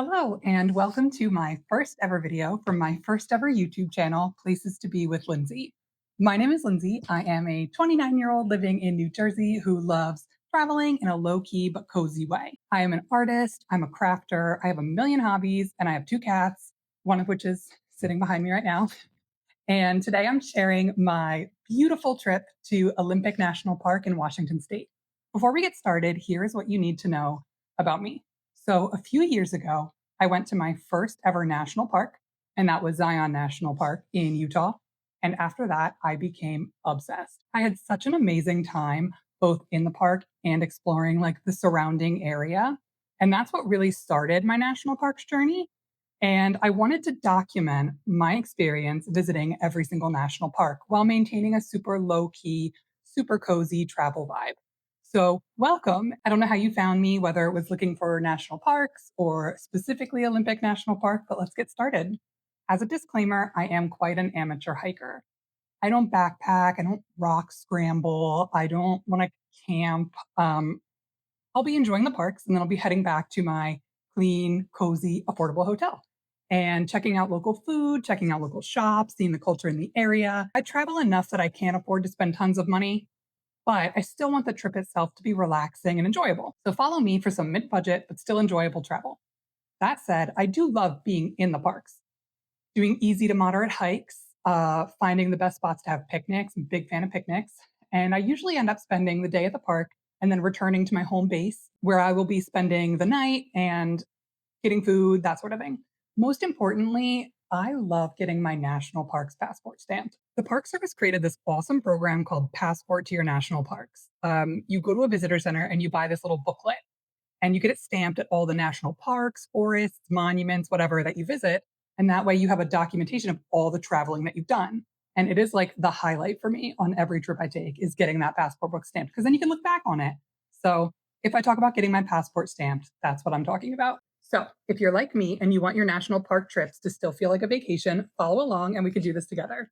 Hello, and welcome to my first ever video from my first ever YouTube channel, Places to Be with Lindsay. My name is Lindsay. I am a 29-year-old living in New Jersey who loves traveling in a low-key but cozy way. I am an artist, I'm a crafter, I have a million hobbies, and I have two cats, one of which is sitting behind me right now. And today I'm sharing my beautiful trip to Olympic National Park in Washington State. Before we get started, here is what you need to know about me. So, a few years ago, I went to my first ever national park, and that was Zion National Park in Utah. And after that, I became obsessed. I had such an amazing time both in the park and exploring like the surrounding area. And that's what really started my national parks journey. And I wanted to document my experience visiting every single national park while maintaining a super low key, super cozy travel vibe. So, welcome. I don't know how you found me, whether it was looking for national parks or specifically Olympic National Park, but let's get started. As a disclaimer, I am quite an amateur hiker. I don't backpack, I don't rock scramble, I don't want to camp. I'll be enjoying the parks and then I'll be heading back to my clean, cozy, affordable hotel and checking out local food, checking out local shops, seeing the culture in the area. I travel enough that I can't afford to spend tons of money, but I still want the trip itself to be relaxing and enjoyable. So follow me for some mid budget, but still enjoyable travel. That said, I do love being in the parks, doing easy to moderate hikes, finding the best spots to have picnics. I'm a big fan of picnics. And I usually end up spending the day at the park and then returning to my home base where I will be spending the night and getting food, that sort of thing. Most importantly, I love getting my national parks passport stamped. The Park Service created this awesome program called Passport to Your National Parks. You go to a visitor center and you buy this little booklet and you get it stamped at all the national parks, forests, monuments, whatever that you visit. And that way you have a documentation of all the traveling that you've done. And it is like the highlight for me on every trip I take is getting that passport book stamped because then you can look back on it. So if I talk about getting my passport stamped, that's what I'm talking about. So if you're like me and you want your national park trips to still feel like a vacation, follow along and we could do this together.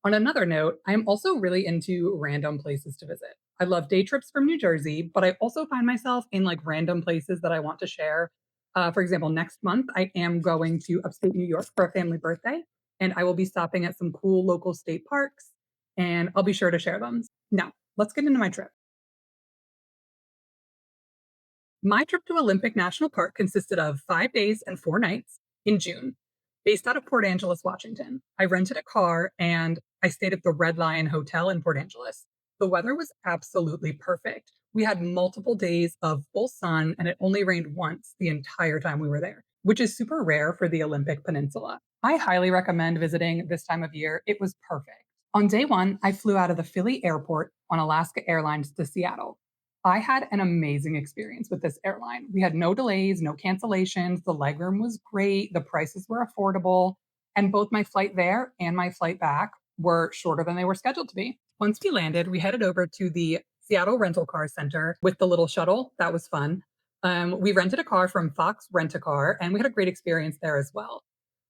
On another note, I am also really into random places to visit. I love day trips from New Jersey, but I also find myself in like random places that I want to share. For example, next month, I am going to upstate New York for a family birthday, and I will be stopping at some cool local state parks, and I'll be sure to share them. Now, let's get into my trip. My trip to Olympic National Park consisted of 5 days and 4 nights in June, based out of Port Angeles, Washington. I rented a car and I stayed at the Red Lion Hotel in Port Angeles. The weather was absolutely perfect. We had multiple days of full sun and it only rained once the entire time we were there, which is super rare for the Olympic Peninsula. I highly recommend visiting this time of year. It was perfect. On day one, I flew out of the Philly airport on Alaska Airlines to Seattle. I had an amazing experience with this airline. We had no delays, no cancellations. The legroom was great. The prices were affordable. And both my flight there and my flight back were shorter than they were scheduled to be. Once we landed, we headed over to the Seattle Rental Car Center with the little shuttle. That was fun. We rented a car from Fox Rent a Car, and we had a great experience there as well.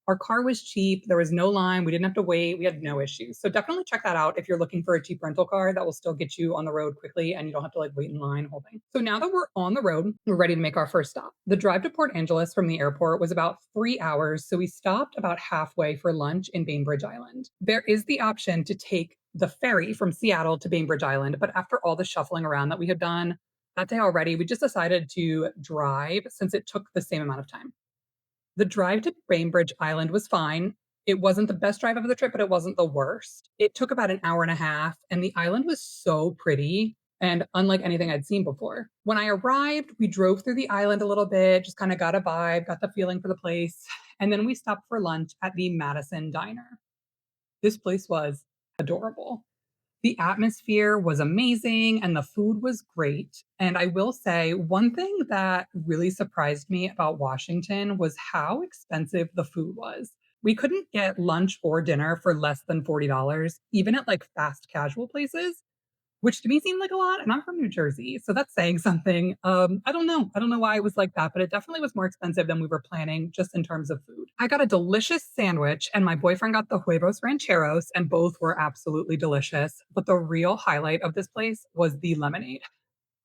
Our car was cheap. There was no line. We didn't have to wait. We had no issues. So definitely check that out if you're looking for a cheap rental car that will still get you on the road quickly and you don't have to like wait in line whole thing. So now that we're on the road, we're ready to make our first stop. The drive to Port Angeles from the airport was about 3 hours. So we stopped about halfway for lunch in Bainbridge Island. There is the option to take the ferry from Seattle to Bainbridge Island, but after all the shuffling around that we had done that day already, we just decided to drive since it took the same amount of time. The drive to Bainbridge Island was fine. It wasn't the best drive of the trip, but it wasn't the worst. It took about an hour and a half, and the island was so pretty and unlike anything I'd seen before. When I arrived, we drove through the island a little bit, just kind of got a vibe, got the feeling for the place, and then we stopped for lunch at the Madison Diner. This place was adorable. The atmosphere was amazing and the food was great. And I will say, one thing that really surprised me about Washington was how expensive the food was. We couldn't get lunch or dinner for less than $40, even at like fast casual places, which to me seemed like a lot. And I'm from New Jersey, so that's saying something. I don't know. I don't know why it was like that, but it definitely was more expensive than we were planning just in terms of food. I got a delicious sandwich, and my boyfriend got the huevos rancheros, and both were absolutely delicious. But the real highlight of this place was the lemonade.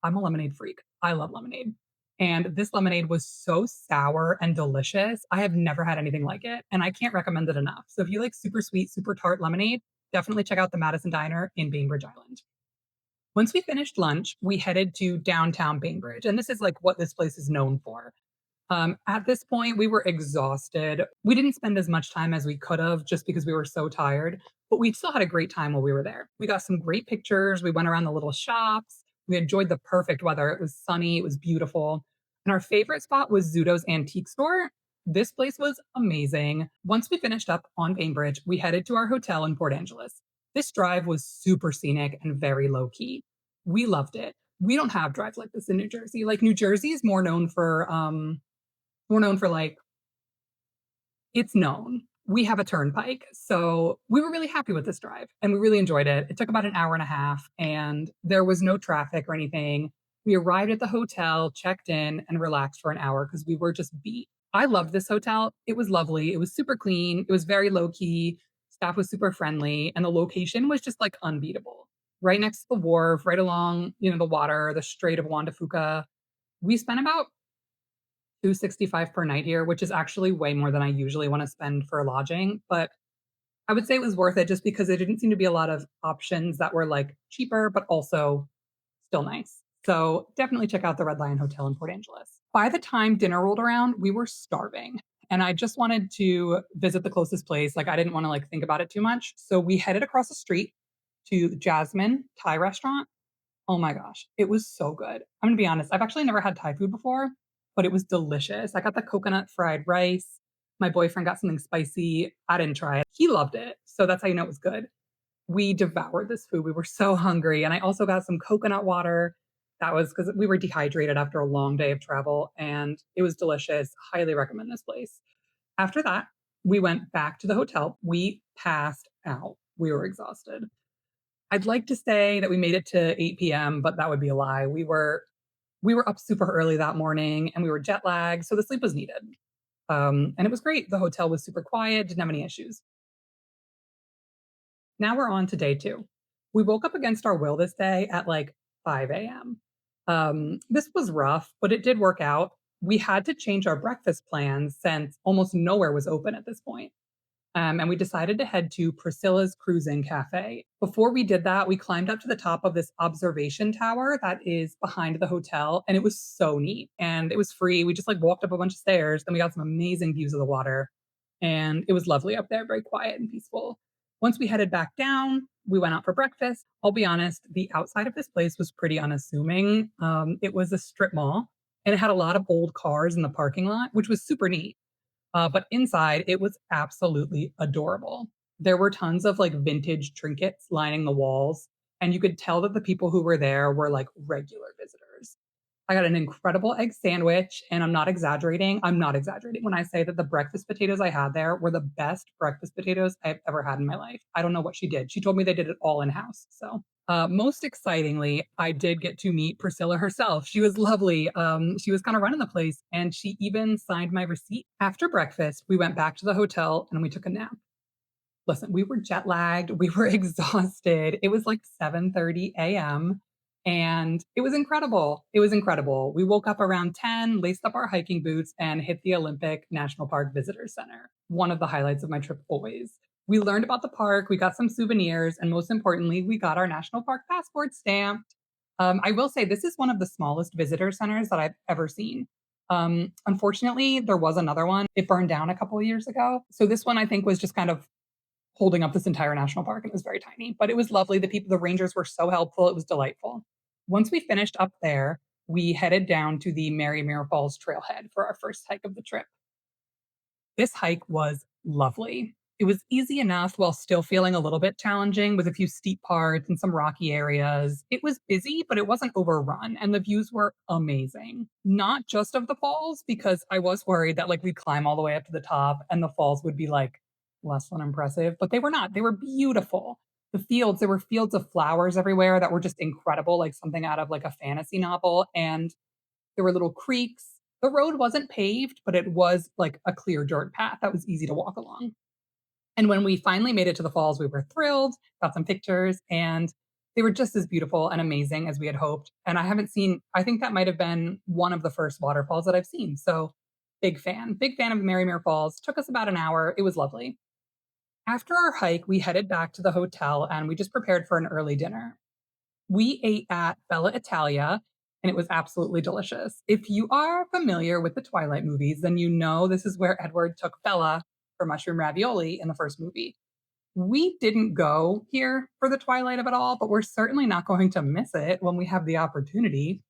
I'm a lemonade freak. I love lemonade. And this lemonade was so sour and delicious. I have never had anything like it, and I can't recommend it enough. So if you like super sweet, super tart lemonade, definitely check out the Madison Diner in Bainbridge Island. Once we finished lunch, we headed to downtown Bainbridge, and this is like what this place is known for. At this point, we were exhausted. We didn't spend as much time as we could have just because we were so tired, but we still had a great time while we were there. We got some great pictures. We went around the little shops. We enjoyed the perfect weather. It was sunny, it was beautiful. And our favorite spot was Zudo's Antique Store. This place was amazing. Once we finished up on Bainbridge, we headed to our hotel in Port Angeles. This drive was super scenic and very low key. We loved it. We don't have drives like this in New Jersey. Like New Jersey is more known for like it's known. We have a turnpike. So we were really happy with this drive and we really enjoyed it. It took about an hour and a half and there was no traffic or anything. We arrived at the hotel, checked in, and relaxed for an hour because we were just beat. I loved this hotel. It was lovely. It was super clean. It was very low key. Staff was super friendly. And the location was just like unbeatable. Right next to the wharf, right along, the water, the Strait of Juan de Fuca. We spent about 265 per night here, which is actually way more than I usually want to spend for lodging. But I would say it was worth it just because there didn't seem to be a lot of options that were like cheaper, but also still nice. So definitely check out the Red Lion Hotel in Port Angeles. By the time dinner rolled around, we were starving. And I just wanted to visit the closest place. Like I didn't want to like think about it too much. So we headed across the street to Jasmine Thai restaurant. Oh my gosh, it was so good. I'm gonna be honest, I've actually never had Thai food before, but it was delicious. I got the coconut fried rice. My boyfriend got something spicy. I didn't try it. He loved it. So that's how you know it was good. We devoured this food. We were so hungry. And I also got some coconut water. That was because we were dehydrated after a long day of travel and it was delicious. Highly recommend this place. After that, we went back to the hotel. We passed out. We were exhausted. I'd like to say that we made it to 8 p.m., but that would be a lie. We were up super early that morning and we were jet lagged, so the sleep was needed. And it was great. The hotel was super quiet, didn't have any issues. Now we're on to day two. We woke up against our will this day at like 5 a.m. This was rough, but it did work out. We had to change our breakfast plans since almost nowhere was open at this point. And we decided to head to Priscilla's Cruising Cafe. Before we did that, we climbed up to the top of this observation tower that is behind the hotel, and it was so neat. And it was free. We just like walked up a bunch of stairs, and we got some amazing views of the water. And it was lovely up there, very quiet and peaceful. Once we headed back down, we went out for breakfast. I'll be honest, the outside of this place was pretty unassuming. It was a strip mall, and it had a lot of old cars in the parking lot, which was super neat. But inside, it was absolutely adorable. There were tons of like vintage trinkets lining the walls, and you could tell that the people who were there were like regular visitors. I got an incredible egg sandwich, and I'm not exaggerating. I'm not exaggerating when I say that the breakfast potatoes I had there were the best breakfast potatoes I've ever had in my life. I don't know what she did. She told me they did it all in house. So, most excitingly, I did get to meet Priscilla herself. She was lovely. She was kind of running the place, and she even signed my receipt. After breakfast, we went back to the hotel and we took a nap. Listen, we were jet lagged, we were exhausted. It was like 7:30 a.m. and it was incredible. It was incredible. We woke up around 10, laced up our hiking boots, and hit the Olympic National Park Visitor Center. One of the highlights of my trip always. We learned about the park, we got some souvenirs, and most importantly, we got our national park passport stamped. I will say this is one of the smallest visitor centers that I've ever seen. Unfortunately, there was another one. It burned down a couple of years ago. So this one I think was just kind of holding up this entire national park. And it was very tiny, but it was lovely. The rangers were so helpful. It was delightful. Once we finished up there, we headed down to the Mary Mirror Falls trailhead for our first hike of the trip. This hike was lovely. It was easy enough while still feeling a little bit challenging with a few steep parts and some rocky areas. It was busy, but it wasn't overrun, and the views were amazing. Not just of the falls, because I was worried that like we'd climb all the way up to the top and the falls would be like less than impressive, but they were not. They were beautiful. There were fields of flowers everywhere that were just incredible, like something out of like a fantasy novel. And there were little creeks. The road wasn't paved, but it was like a clear dirt path that was easy to walk along. And when we finally made it to the falls, we were thrilled, got some pictures, and They were just as beautiful and amazing as we had hoped. And I haven't seen, I think that might have been one of the first waterfalls that I've seen. So big fan of Merrimere Falls. Took us about an hour. It was lovely. After our hike, we headed back to the hotel and we just prepared for an early dinner. We ate at Bella Italia and it was absolutely delicious. If you are familiar with the Twilight movies, then you know this is where Edward took Bella for mushroom ravioli in the first movie. We didn't go here for the Twilight of it all, but we're certainly not going to miss it when we have the opportunity.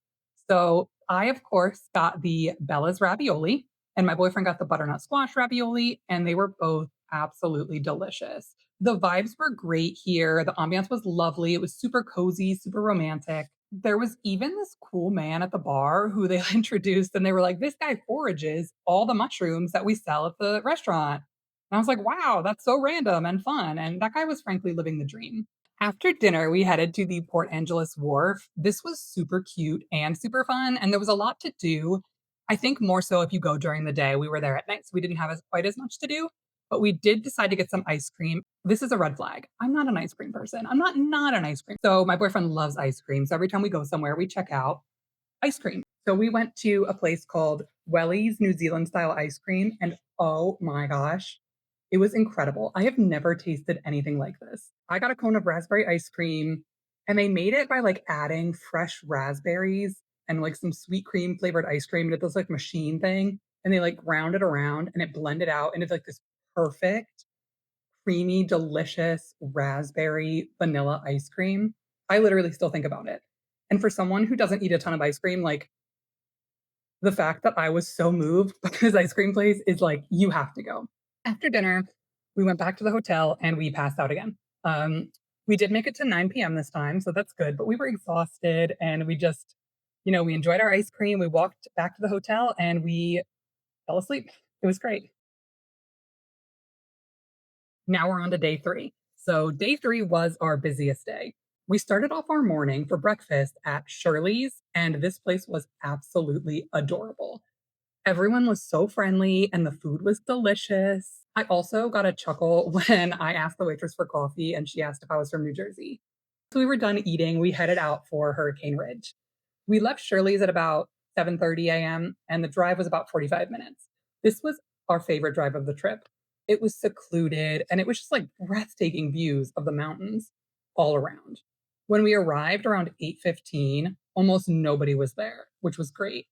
So I, of course, got the Bella's ravioli, and my boyfriend got the butternut squash ravioli, and they were both absolutely delicious. The vibes were great here. The ambiance was lovely. It was super cozy, super romantic. There was even this cool man at the bar who they introduced, and they were like, "This guy forages all the mushrooms that we sell at the restaurant." And I was like, wow, that's so random and fun. And that guy was frankly living the dream. After dinner, we headed to the Port Angeles Wharf. This was super cute and super fun. And there was a lot to do. I think more so if you go during the day. We were there at night, so we didn't have quite as much to do. But we did decide to get some ice cream. This is a red flag. I'm not an ice cream person. I'm not an ice cream. So my boyfriend loves ice cream. So every time we go somewhere, we check out ice cream. So we went to a place called Welly's New Zealand style ice cream. And oh my gosh, it was incredible. I have never tasted anything like this. I got a cone of raspberry ice cream and they made it by like adding fresh raspberries and like some sweet cream flavored ice cream into this like machine thing. And they like ground it around and it blended out and it's like this perfect, creamy, delicious raspberry vanilla ice cream. I literally still think about it. And for someone who doesn't eat a ton of ice cream, like the fact that I was so moved by this ice cream place is like, you have to go. After dinner, we went back to the hotel and we passed out again. We did make it to 9 p.m. this time, so that's good, but we were exhausted and we just, we enjoyed our ice cream. We walked back to the hotel and we fell asleep. It was great. Now we're on to day three. So, day three was our busiest day. We started off our morning for breakfast at Shirley's, and this place was absolutely adorable. Everyone was so friendly and the food was delicious. I also got a chuckle when I asked the waitress for coffee and she asked if I was from New Jersey. So we were done eating. We headed out for Hurricane Ridge. We left Shirley's at about 7:30 a.m. and the drive was about 45 minutes. This was our favorite drive of the trip. It was secluded and it was just like breathtaking views of the mountains all around. When we arrived around 8:15, almost nobody was there, which was great.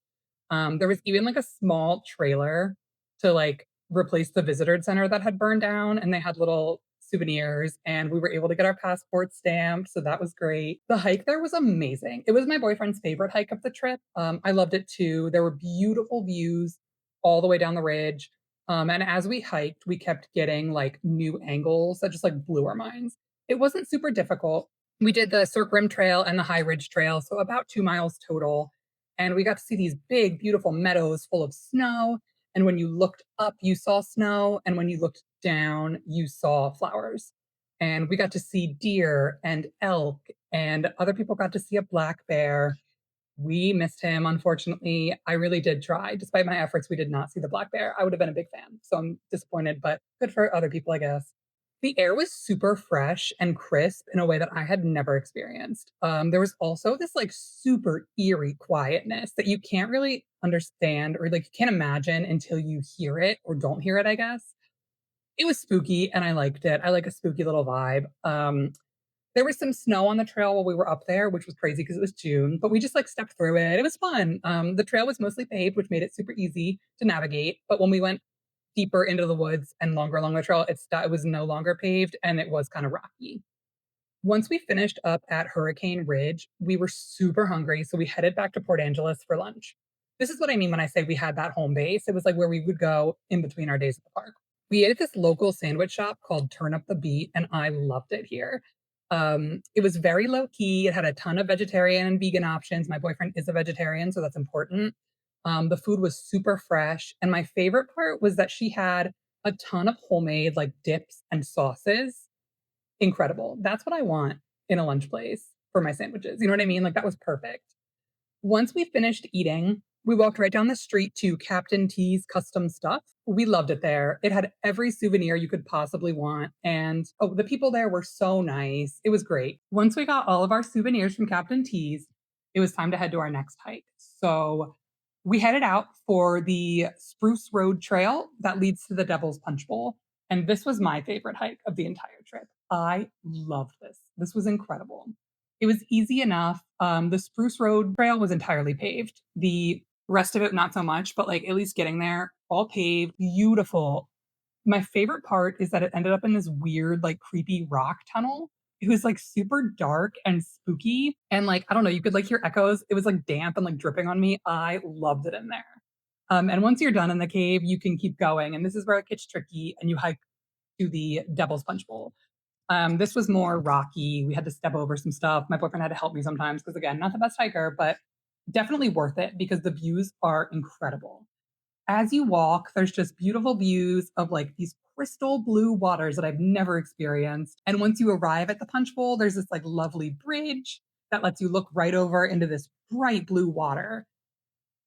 There was even like a small trailer to like replace the visitor center that had burned down, and they had little souvenirs, and we were able to get our passports stamped. So that was great. The hike there was amazing. It was my boyfriend's favorite hike of the trip. I loved it too. There were beautiful views all the way down the ridge. And as we hiked, we kept getting like new angles that just like blew our minds. It wasn't super difficult. We did the Cirque Rim Trail and the High Ridge Trail, so about 2 miles total. And we got to see these big, beautiful meadows full of snow. And when you looked up, you saw snow. And when you looked down, you saw flowers. And we got to see deer and elk, and other people got to see a black bear. We missed him, unfortunately. I really did try. Despite my efforts, we did not see the black bear. I would have been a big fan. So I'm disappointed, but good for other people, I guess. The air was super fresh and crisp in a way that I had never experienced. There was also this like super eerie quietness that you can't really understand or like you can't imagine until you hear it or don't hear it, I guess. It was spooky and I liked it. I like a spooky little vibe. There was some snow on the trail while we were up there, which was crazy because it was June, but we just like stepped through it. It was fun. The trail was mostly paved, which made it super easy to navigate. But when we went deeper into the woods and longer along the trail, it was no longer paved and it was kind of rocky. Once we finished up at Hurricane Ridge, we were super hungry, so we headed back to Port Angeles for lunch. This is what I mean when I say we had that home base. It was like where we would go in between our days at the park. We ate at this local sandwich shop called Turn Up the Beat, and I loved it here. It was very low key. It had a ton of vegetarian and vegan options. My boyfriend is a vegetarian, so that's important. The food was super fresh. And my favorite part was that she had a ton of homemade like dips and sauces. Incredible. That's what I want in a lunch place for my sandwiches. You know what I mean? Like that was perfect. Once we finished eating, we walked right down the street to Captain T's Custom Stuff. We loved it there. It had every souvenir you could possibly want. And oh, the people there were so nice. It was great. Once we got all of our souvenirs from Captain T's, it was time to head to our next hike. So we headed out for the Spruce Road Trail that leads to the Devil's Punch Bowl. And this was my favorite hike of the entire trip. I loved this. This was incredible. It was easy enough. The Spruce Road Trail was entirely paved. The rest of it, not so much, but like at least getting there, all paved, beautiful. My favorite part is that it ended up in this weird, like creepy rock tunnel. It was like super dark and spooky. And like, I don't know, you could like hear echoes. It was like damp and like dripping on me. I loved it in there. And once you're done in the cave, you can keep going. And this is where it gets tricky and you hike to the Devil's Punch Bowl. This was more rocky. We had to step over some stuff. My boyfriend had to help me sometimes because, again, not the best hiker, but definitely worth it because the views are incredible. As you walk, there's just beautiful views of like these crystal blue waters that I've never experienced. And once you arrive at the punch bowl, there's this like lovely bridge that lets you look right over into this bright blue water.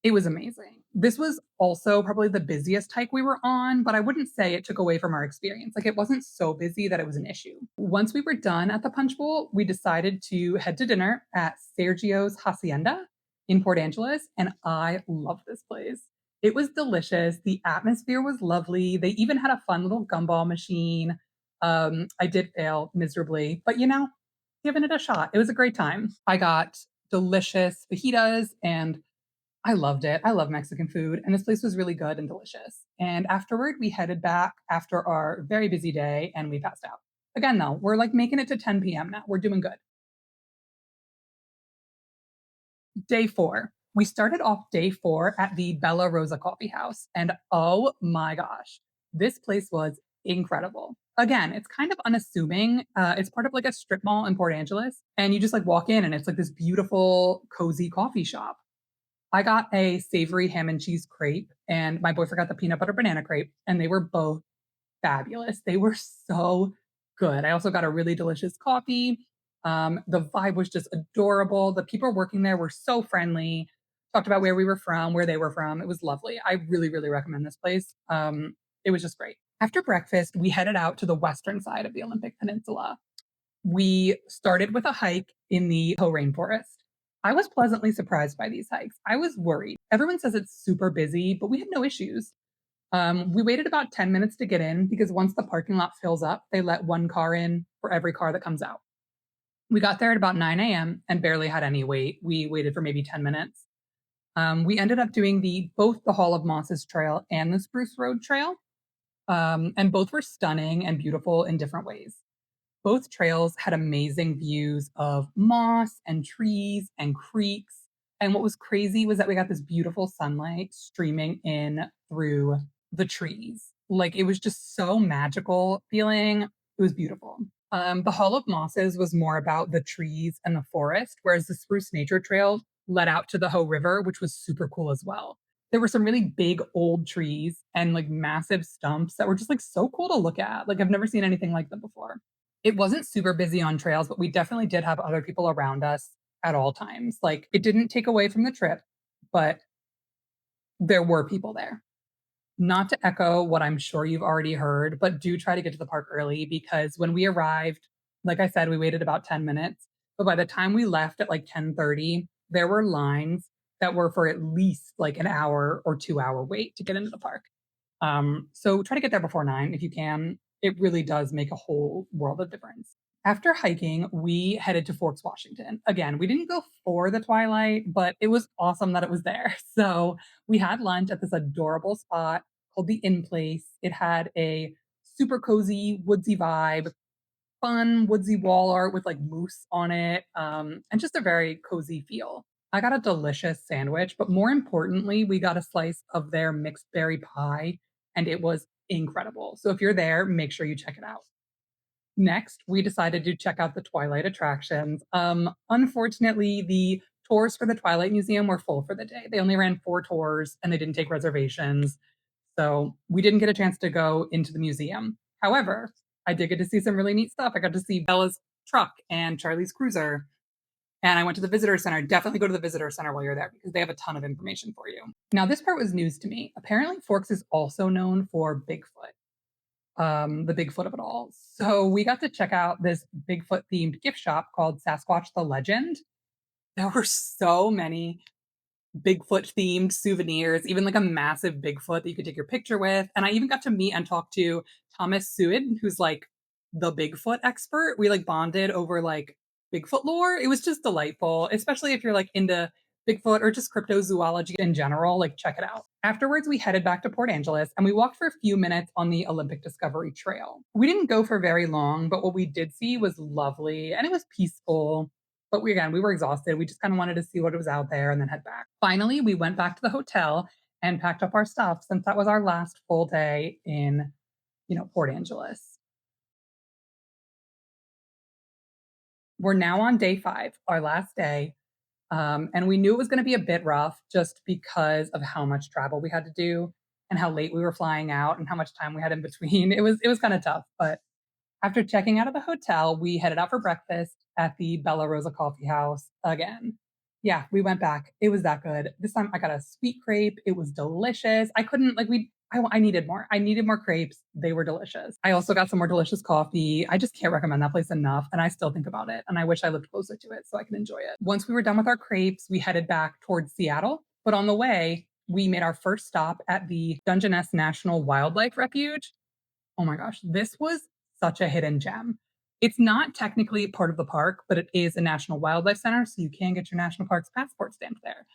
It was amazing. This was also probably the busiest hike we were on, but I wouldn't say it took away from our experience. Like it wasn't so busy that it was an issue. Once we were done at the Punch Bowl, we decided to head to dinner at Sergio's Hacienda in Port Angeles, and I love this place. It was delicious. The atmosphere was lovely. They even had a fun little gumball machine. I did fail miserably, but giving it a shot. It was a great time. I got delicious fajitas and I loved it. I love Mexican food, and this place was really good and delicious. And afterward, we headed back after our very busy day and we passed out. Again, though, we're like making it to 10 p.m. now. We're doing good. Day 4. We started off day 4 at the Bella Rosa Coffee House, and oh my gosh, this place was incredible. Again, it's kind of unassuming. It's part of like a strip mall in Port Angeles, and you just like walk in, and it's like this beautiful, cozy coffee shop. I got a savory ham and cheese crepe, and my boyfriend got the peanut butter banana crepe, and they were both fabulous. They were so good. I also got a really delicious coffee. The vibe was just adorable. The people working there were so friendly. Talked about where we were from, where they were from. It was lovely. I really, really recommend this place. It was just great. After breakfast, we headed out to the western side of the Olympic Peninsula. We started with a hike in the Hoh rainforest. I was pleasantly surprised by these hikes. I was worried. Everyone says it's super busy, but we had no issues. We waited about 10 minutes to get in because once the parking lot fills up, they let one car in for every car that comes out. We got there at about 9 a.m. and barely had any wait. We waited for maybe 10 minutes. We ended up doing both the Hall of Mosses Trail and the Spruce Road Trail, and both were stunning and beautiful in different ways. Both trails had amazing views of moss and trees and creeks. And what was crazy was that we got this beautiful sunlight streaming in through the trees. Like it was just so magical feeling. It was beautiful. The Hall of Mosses was more about the trees and the forest, whereas the Spruce Nature Trail led out to the Hoh River, which was super cool as well. There were some really big old trees and like massive stumps that were just like so cool to look at. Like I've never seen anything like them before. It wasn't super busy on trails, but we definitely did have other people around us at all times. Like it didn't take away from the trip, but there were people there. Not to echo what I'm sure you've already heard, but do try to get to the park early because when we arrived, like I said, we waited about 10 minutes. But by the time we left at like 10:30, there were lines that were for at least like an hour or 2 hour wait to get into the park. So try to get there before 9 if you can. It really does make a whole world of difference. After hiking, we headed to Forks, Washington. Again, we didn't go for the twilight, but it was awesome that it was there. So we had lunch at this adorable spot called the In Place. It had a super cozy, woodsy vibe, fun woodsy wall art with like moose on it, and just a very cozy feel. I got a delicious sandwich, but more importantly, we got a slice of their mixed berry pie, and it was incredible. So if you're there, make sure you check it out. Next, we decided to check out the Twilight attractions. Unfortunately, the tours for the Twilight Museum were full for the day. They only ran 4 tours and they didn't take reservations. So we didn't get a chance to go into the museum. However, I did get to see some really neat stuff. I got to see Bella's truck and Charlie's cruiser. And I went to the visitor center. Definitely go to the visitor center while you're there because they have a ton of information for you. Now, this part was news to me. Apparently, Forks is also known for Bigfoot, the Bigfoot of it all. So we got to check out this Bigfoot themed gift shop called Sasquatch the Legend. There were so many Bigfoot themed souvenirs, even like a massive Bigfoot that you could take your picture with. And I even got to meet and talk to Thomas Seward, who's like the Bigfoot expert. We like bonded over like Bigfoot lore. It was just delightful, especially if you're like into Bigfoot or just cryptozoology in general. Like, check it out. Afterwards, we headed back to Port Angeles and we walked for a few minutes on the Olympic Discovery Trail. We didn't go for very long, but what we did see was lovely and it was peaceful. But we were exhausted. We just kind of wanted to see what was out there and then head back. Finally, we went back to the hotel and packed up our stuff since that was our last full day in, Port Angeles. We're now on day 5, our last day. And we knew it was going to be a bit rough just because of how much travel we had to do and how late we were flying out and how much time we had in between. It was kind of tough, but after checking out of the hotel, we headed out for breakfast at the Bella Rosa Coffee House again. Yeah, we went back. It was that good. This time I got a sweet crepe. It was delicious. I couldn't like we I needed more. I needed more crepes. They were delicious. I also got some more delicious coffee. I just can't recommend that place enough. And I still think about it. And I wish I lived closer to it so I can enjoy it. Once we were done with our crepes, we headed back towards Seattle. But on the way, we made our first stop at the Dungeness National Wildlife Refuge. Oh my gosh, this was such a hidden gem. It's not technically part of the park, but it is a national wildlife center, so you can get your national parks passport stamped there.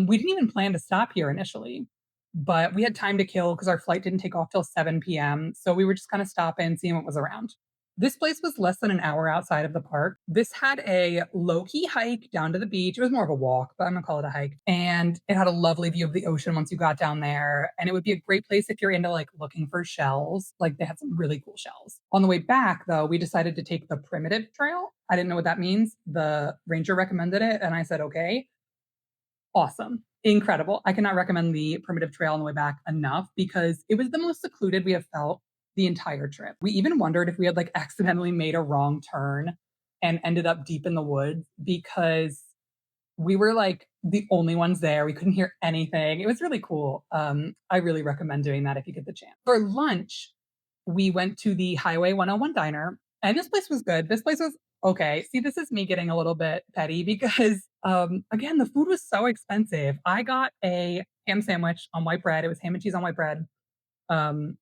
We didn't even plan to stop here initially, but we had time to kill because our flight didn't take off till 7 p.m. So we were just kind of stopping, seeing what was around. This place was less than an hour outside of the park. This had a low-key hike down to the beach. It was more of a walk, but I'm gonna call it a hike. And it had a lovely view of the ocean once you got down there. And it would be a great place if you're into like looking for shells. Like, they had some really cool shells. On the way back, though, we decided to take the primitive trail. I didn't know what that means. The ranger recommended it, and I said, okay. Awesome. Incredible. I cannot recommend the primitive trail on the way back enough because it was the most secluded we have felt the entire trip. We even wondered if we had like accidentally made a wrong turn and ended up deep in the woods because we were like the only ones there. We couldn't hear anything. It was really cool. I really recommend doing that if you get the chance. For lunch, we went to the Highway 101 diner, and this place was good. This place was okay. See, this is me getting a little bit petty because, again, the food was so expensive. I got a ham sandwich on white bread. It was ham and cheese on white bread. Um,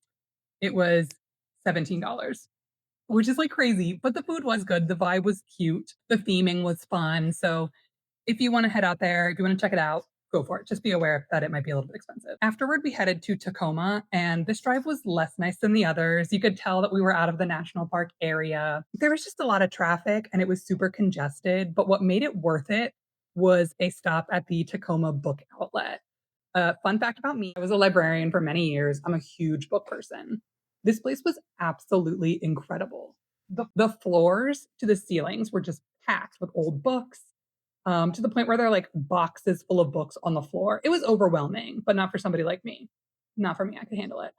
it was $17, which is like crazy, but the food was good. The vibe was cute. The theming was fun. So if you want to head out there, if you want to check it out, go for it. Just be aware that it might be a little bit expensive. Afterward, we headed to Tacoma, and this drive was less nice than the others. You could tell that we were out of the national park area. There was just a lot of traffic and it was super congested, but what made it worth it was a stop at the Tacoma Book Outlet. Fun fact about me, I was a librarian for many years. I'm a huge book person. This place was absolutely incredible. The floors to the ceilings were just packed with old books, to the point where there are like boxes full of books on the floor. It was overwhelming, but not for somebody like me. Not for me. I could handle it.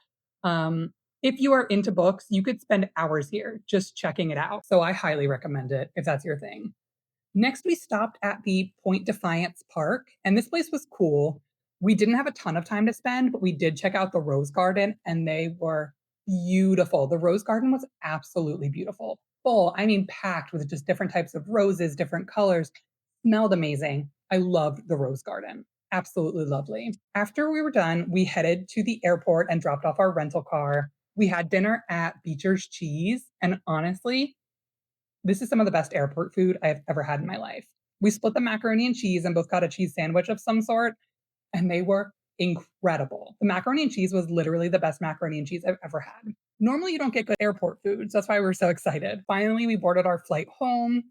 If you are into books, you could spend hours here just checking it out. So I highly recommend it if that's your thing. Next, we stopped at the Point Defiance Park, and this place was cool. We didn't have a ton of time to spend, but we did check out the Rose Garden, and they were beautiful. The Rose Garden was absolutely beautiful. Full, I mean, packed with just different types of roses, different colors. Smelled amazing. I loved the Rose Garden. Absolutely lovely. After we were done, we headed to the airport and dropped off our rental car. We had dinner at Beecher's Cheese, and honestly, this is some of the best airport food I've ever had in my life. We split the macaroni and cheese and both got a cheese sandwich of some sort, and they were incredible. The macaroni and cheese was literally the best macaroni and cheese I've ever had. Normally, you don't get good airport foods. That's why we were so excited. Finally, we boarded our flight home,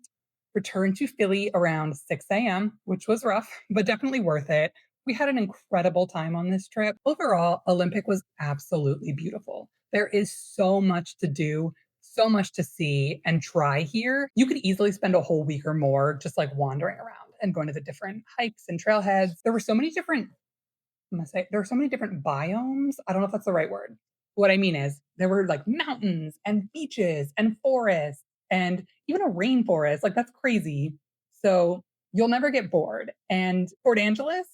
returned to Philly around 6 a.m., which was rough, but definitely worth it. We had an incredible time on this trip. Overall, Olympic was absolutely beautiful. There is so much to do, so much to see and try here. You could easily spend a whole week or more just like wandering around and going to the different hikes and trailheads. There were so many different, I'm gonna say, there were so many different biomes. I don't know if that's the right word. What I mean is, there were like mountains and beaches and forests and even a rainforest. Like, that's crazy. So you'll never get bored. And Port Angeles,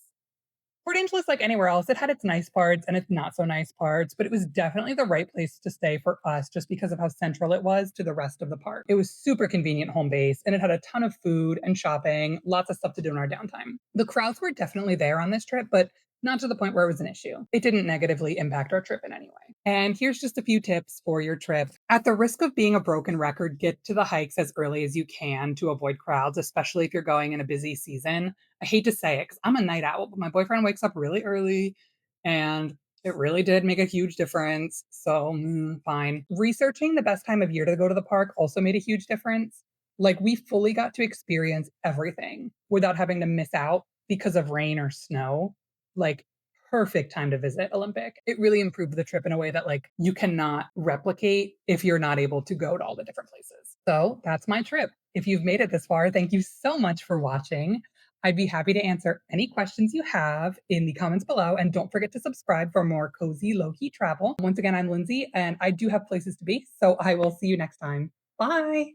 like anywhere else, it had its nice parts and its not so nice parts, but it was definitely the right place to stay for us just because of how central it was to the rest of the park. It was super convenient home base and it had a ton of food and shopping, lots of stuff to do in our downtime. The crowds were definitely there on this trip, but not to the point where it was an issue. It didn't negatively impact our trip in any way. And here's just a few tips for your trip. At the risk of being a broken record, get to the hikes as early as you can to avoid crowds, especially if you're going in a busy season. I hate to say it because I'm a night owl, but my boyfriend wakes up really early and it really did make a huge difference. So, fine. Researching the best time of year to go to the park also made a huge difference. Like, we fully got to experience everything without having to miss out because of rain or snow. Like, perfect time to visit Olympic. It really improved the trip in a way that like you cannot replicate if you're not able to go to all the different places. So, that's my trip. If you've made it this far, thank you so much for watching. I'd be happy to answer any questions you have in the comments below. And don't forget to subscribe for more cozy, low key travel. Once again, I'm Lindsay, and I do have places to be. So I will see you next time. Bye.